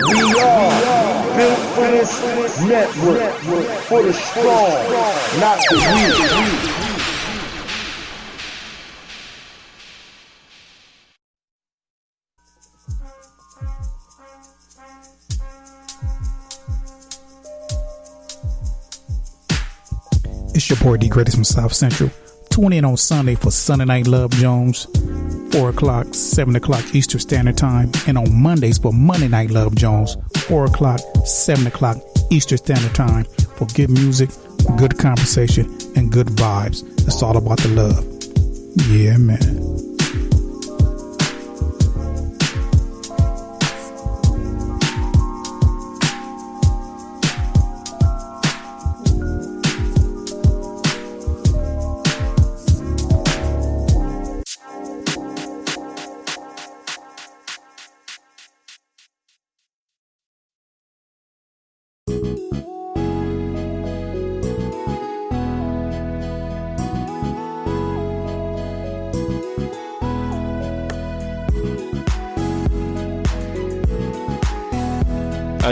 We are built for this network, for the strong, not the weak. It's your boy D Greatest from South Central. Tune in on Sunday for Sunday Night Love Jones, 4 o'clock, 7 o'clock Eastern Standard Time. And on Mondays for Monday Night Love Jones, 4 o'clock, 7 o'clock Eastern Standard Time for good music, good conversation, and good vibes. It's all about the love. Yeah, man.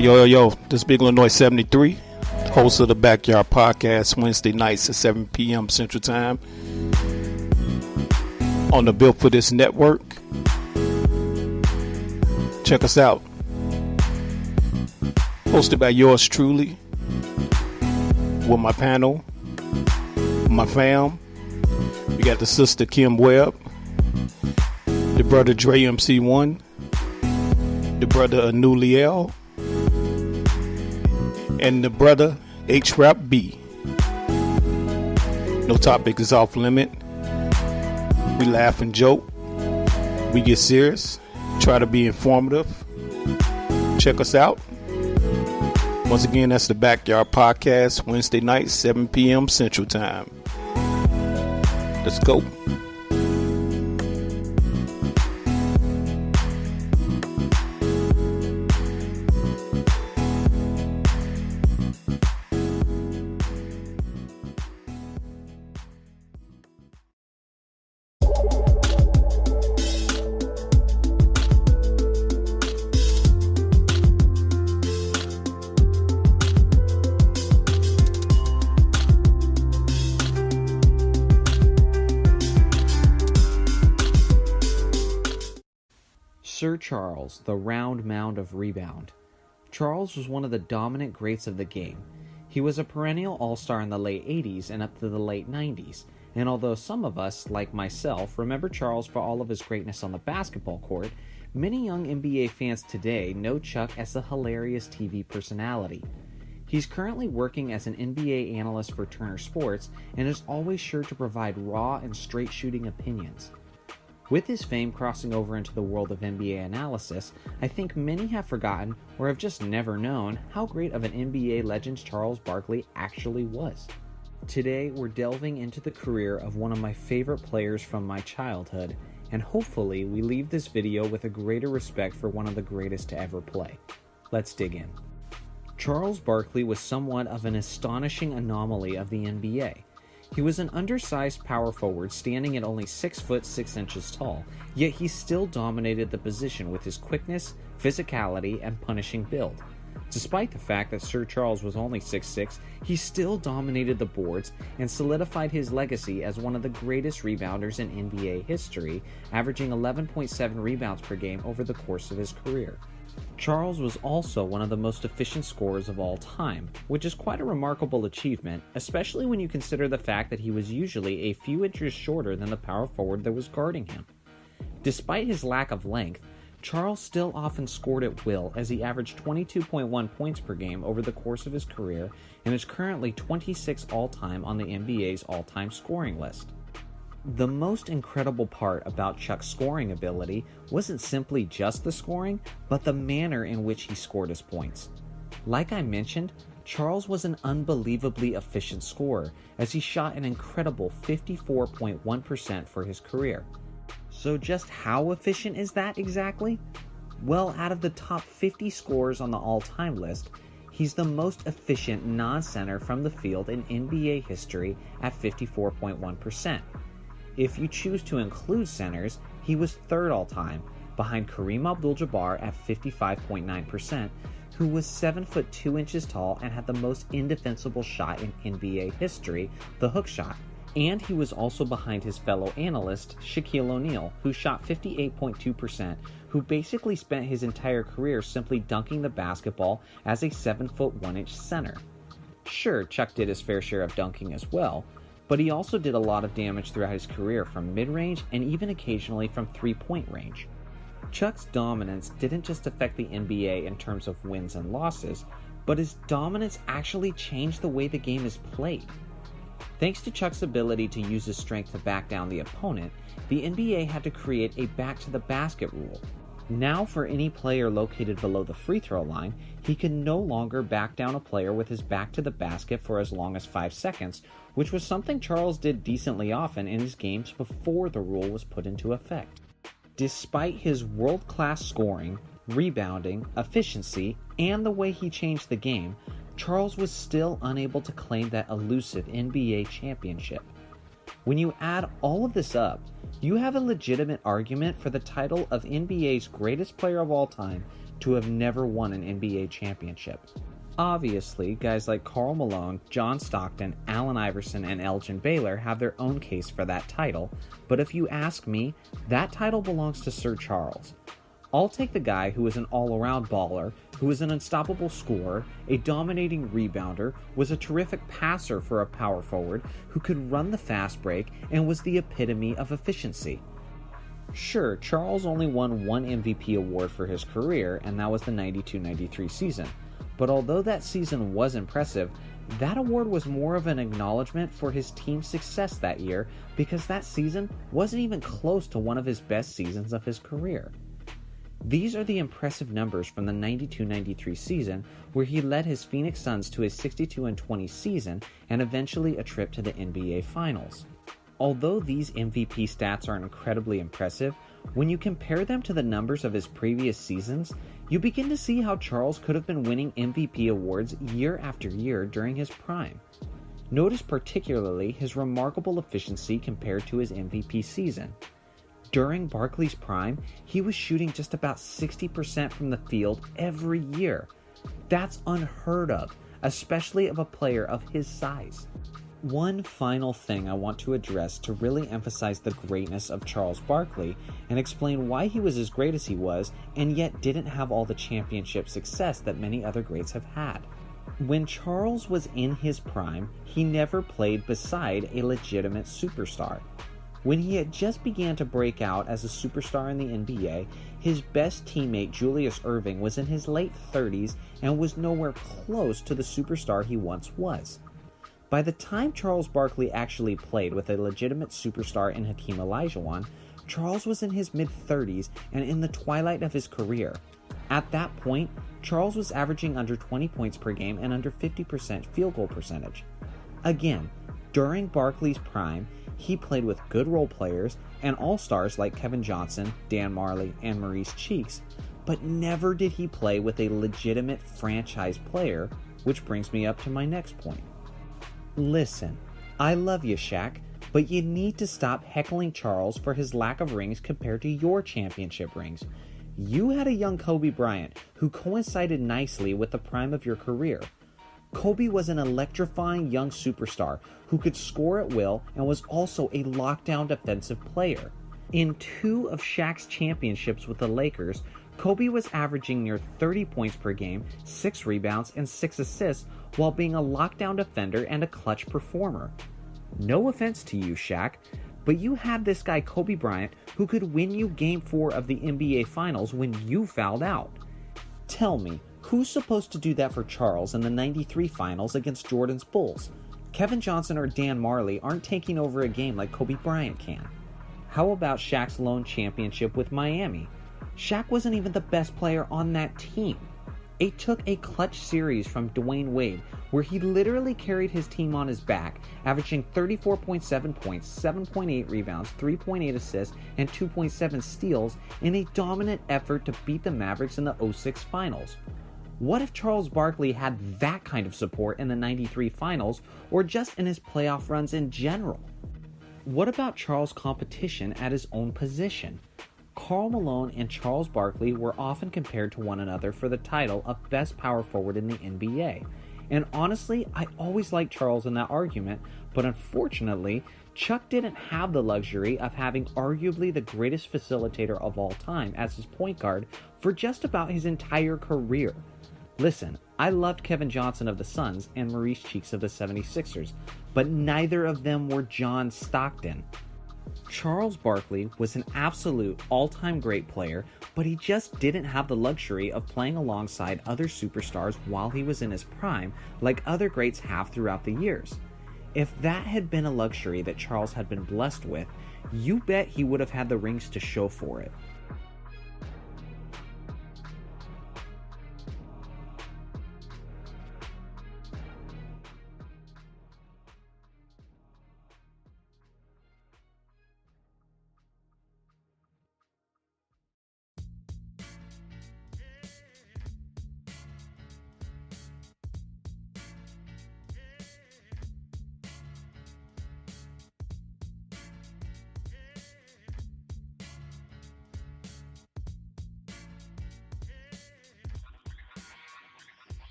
Yo, this is Big Illinois 73, host of the Backyard Podcast, Wednesday nights at 7 p.m. Central Time on the Built for This network. Check us out. Hosted by yours truly, with my panel, my fam. We got the sister Kim Webb, the brother Dre MC1, the brother Anuliel, and the brother H-Rap B. No topic is off limit. We laugh and joke. We get serious. Try to be informative. Check us out. Once again, that's the Backyard Podcast, Wednesday night, 7 p.m. Central Time. Let's go. Sir Charles, the round mound of rebound. Charles was one of the dominant greats of the game. He was a perennial all-star in the late 80s and up to the late 90s, and although some of us, like myself, remember Charles for all of his greatness on the basketball court, many young NBA fans today know Chuck as a hilarious TV personality. He's currently working as an NBA analyst for Turner Sports and is always sure to provide raw and straight-shooting opinions. With his fame crossing over into the world of NBA analysis, I think many have forgotten or have just never known how great of an NBA legend Charles Barkley actually was. Today, we're delving into the career of one of my favorite players from my childhood, and hopefully we leave this video with a greater respect for one of the greatest to ever play. Let's dig in. Charles Barkley was somewhat of an astonishing anomaly of the NBA. He was an undersized power forward standing at only 6 foot 6 inches tall, yet he still dominated the position with his quickness, physicality, and punishing build. Despite the fact that Sir Charles was only 6'6", he still dominated the boards and solidified his legacy as one of the greatest rebounders in NBA history, averaging 11.7 rebounds per game over the course of his career. Charles was also one of the most efficient scorers of all time, which is quite a remarkable achievement, especially when you consider the fact that he was usually a few inches shorter than the power forward that was guarding him. Despite his lack of length, Charles still often scored at will, as he averaged 22.1 points per game over the course of his career and is currently 26th all-time on the NBA's all-time scoring list. The most incredible part about Chuck's scoring ability wasn't simply just the scoring, but the manner in which he scored his points. Like I mentioned, Charles was an unbelievably efficient scorer, as he shot an incredible 54.1% for his career. So just how efficient is that exactly? Well, out of the top 50 scorers on the all-time list, he's the most efficient non-center from the field in NBA history at 54.1%. If you choose to include centers, he was third all-time, behind Kareem Abdul-Jabbar at 55.9%, who was 7 foot 2 inches tall and had the most indefensible shot in NBA history, the hook shot. And he was also behind his fellow analyst, Shaquille O'Neal, who shot 58.2%, who basically spent his entire career simply dunking the basketball as a 7 foot 1 inch center. Sure, Chuck did his fair share of dunking as well, but he also did a lot of damage throughout his career from mid-range and even occasionally from three-point range. Chuck's dominance didn't just affect the NBA in terms of wins and losses, but his dominance actually changed the way the game is played. Thanks to Chuck's ability to use his strength to back down the opponent, the NBA had to create a back-to-the-basket rule. Now, for any player located below the free throw line, he can no longer back down a player with his back to the basket for as long as 5 seconds, which was something Charles did decently often in his games before the rule was put into effect. Despite his world-class scoring, rebounding, efficiency, and the way he changed the game, Charles was still unable to claim that elusive NBA championship. When you add all of this up, you have a legitimate argument for the title of NBA's greatest player of all time to have never won an NBA championship. Obviously, guys like Karl Malone, John Stockton, Allen Iverson, and Elgin Baylor have their own case for that title, but if you ask me, that title belongs to Sir Charles. I'll take the guy who is an all-around baller, who is an unstoppable scorer, a dominating rebounder, was a terrific passer for a power forward, who could run the fast break, and was the epitome of efficiency. Sure, Charles only won one MVP award for his career, and that was the 92-93 season. But although that season was impressive, that award was more of an acknowledgement for his team's success that year, because that season wasn't even close to one of his best seasons of his career. These are the impressive numbers from the 92-93 season, where he led his Phoenix Suns to a 62-20 season and eventually a trip to the NBA Finals. Although these MVP stats are incredibly impressive, when you compare them to the numbers of his previous seasons, you begin to see how Charles could have been winning MVP awards year after year during his prime. Notice particularly his remarkable efficiency compared to his MVP season. During Barkley's prime, he was shooting just about 60% from the field every year. That's unheard of, especially of a player of his size. One final thing I want to address to really emphasize the greatness of Charles Barkley and explain why he was as great as he was and yet didn't have all the championship success that many other greats have had. When Charles was in his prime, he never played beside a legitimate superstar. When he had just began to break out as a superstar in the NBA, his best teammate Julius Erving was in his late 30s and was nowhere close to the superstar he once was. By the time Charles Barkley actually played with a legitimate superstar in Hakeem Olajuwon, Charles was in his mid-30s and in the twilight of his career. At that point, Charles was averaging under 20 points per game and under 50% field goal percentage. Again, during Barkley's prime, he played with good role players and all-stars like Kevin Johnson, Dan Marley, and Maurice Cheeks, but never did he play with a legitimate franchise player, which brings me up to my next point. Listen, I love you, Shaq, but you need to stop heckling Charles for his lack of rings compared to your championship rings. You had a young Kobe Bryant who coincided nicely with the prime of your career. Kobe was an electrifying young superstar who could score at will and was also a lockdown defensive player. In 2 of Shaq's championships with the Lakers, Kobe was averaging near 30 points per game, 6 rebounds, and 6 assists while being a lockdown defender and a clutch performer. No offense to you, Shaq, but you had this guy Kobe Bryant who could win you Game 4 of the NBA Finals when you fouled out. Tell me, who's supposed to do that for Charles in the 93 Finals against Jordan's Bulls? Kevin Johnson or Dan Marley aren't taking over a game like Kobe Bryant can. How about Shaq's lone championship with Miami? Shaq wasn't even the best player on that team. It took a clutch series from Dwayne Wade where he literally carried his team on his back, averaging 34.7 points, 7.8 rebounds, 3.8 assists, and 2.7 steals in a dominant effort to beat the Mavericks in the 06 Finals. What if Charles Barkley had that kind of support in the 93 Finals or just in his playoff runs in general? What about Charles' competition at his own position? Karl Malone and Charles Barkley were often compared to one another for the title of best power forward in the NBA. And honestly, I always liked Charles in that argument, but unfortunately, Chuck didn't have the luxury of having arguably the greatest facilitator of all time as his point guard for just about his entire career. Listen, I loved Kevin Johnson of the Suns and Maurice Cheeks of the 76ers, but neither of them were John Stockton. Charles Barkley was an absolute all-time great player, but he just didn't have the luxury of playing alongside other superstars while he was in his prime like other greats have throughout the years. If that had been a luxury that Charles had been blessed with, you bet he would have had the rings to show for it.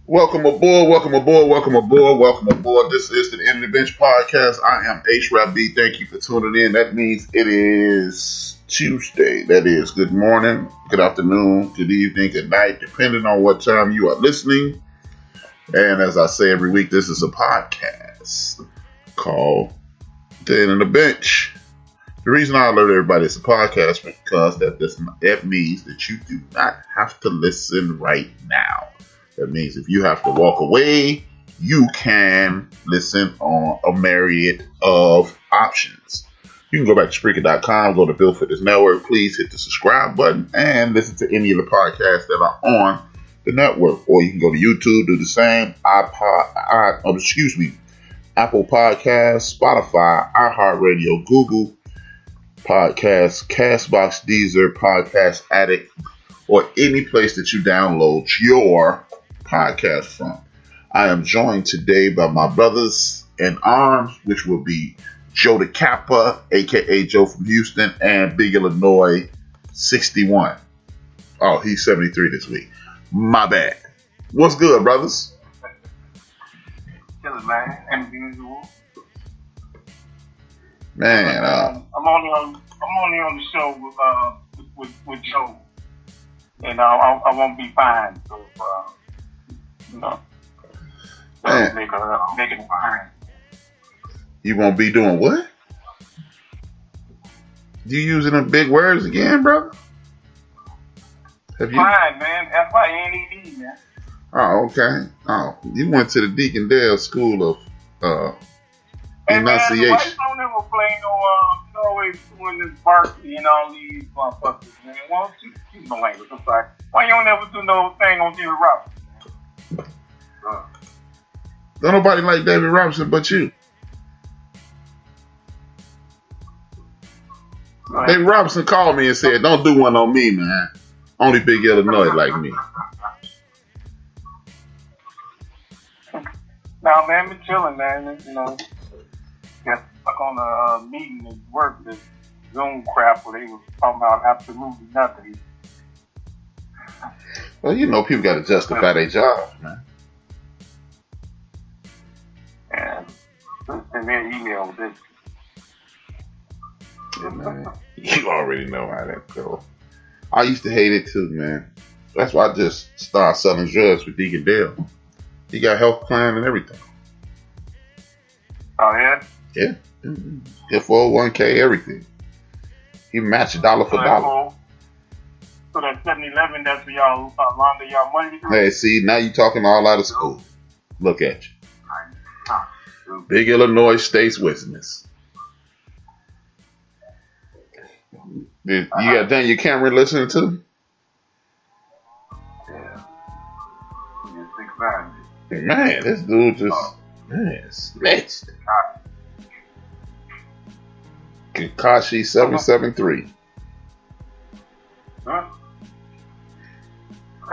Welcome aboard, welcome aboard, welcome aboard, welcome aboard. This is the TEODB Bench Podcast. I am H-Rap-B. Thank you for tuning in. That means it is Tuesday. That is good morning, good afternoon, good evening, good night, depending on what time you are listening. And as I say every week, this is a podcast called TEODB Bench. The reason I alert everybody it's a podcast is because that means that you do not have to listen right now. That means if you have to walk away, you can listen on a myriad of options. You can go back to Sprea.com, go to Build Fitness Network. Please hit the subscribe button and listen to any of the podcasts that are on the network. Or you can go to YouTube, do the same. Apple Podcasts, Spotify, iHeartRadio, Google Podcasts, Castbox, Deezer, Podcast Addict, or any place that you download your podcast from. I am joined today by my brothers in arms, which will be Joe the Kappa, aka Joe from Houston, and Big Illinois 61. Oh, he's 73 this week. My bad. What's good, brothers? Chilling, man. And usual. Man, I'm only on the show with Joe, and I won't be fine. So, man. make it fine. You won't be doing what? You using them big words again, brother? Have you? Fine, man. That's why NED, man. Oh, okay. Oh, you went to the Deacon Dale School of Enunciation. Man, why you don't ever play you always doing this Barkley and all these motherfuckers, man? Why don't you keep my language? I'm sorry. Why you don't ever do no thing on David Robinson? Don't nobody like David Robinson but you. Right. David Robinson called me and said, "Don't do one on me, man. Only Big Illinois like me." Nah, man, been chilling, man. Got stuck on a meeting at work, this Zoom crap where they was talking about absolutely nothing. Well, people got to justify their jobs, man. And their email was this. Yeah, man. You already know how that goes. I used to hate it too, man. That's why I just started selling drugs with Deacon Dale. He got health plan and everything. Oh, yeah? Yeah. His 401k, everything. He matched dollar for dollar. So that 7-Eleven, that's where y'all launder y'all money? Hey, see, now you talking all out of school. Look at you. Big Illinois State's witness. You got done your camera listening to? Yeah. 6'9". Man, this dude just snitched. Kakashi 773. Huh?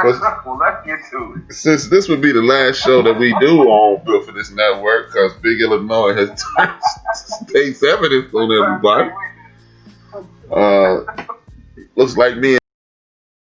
Well, let's get to it. Since this would be the last show that we do on Built for This Network, because Big Illinois has takes evidence on everybody. Looks like me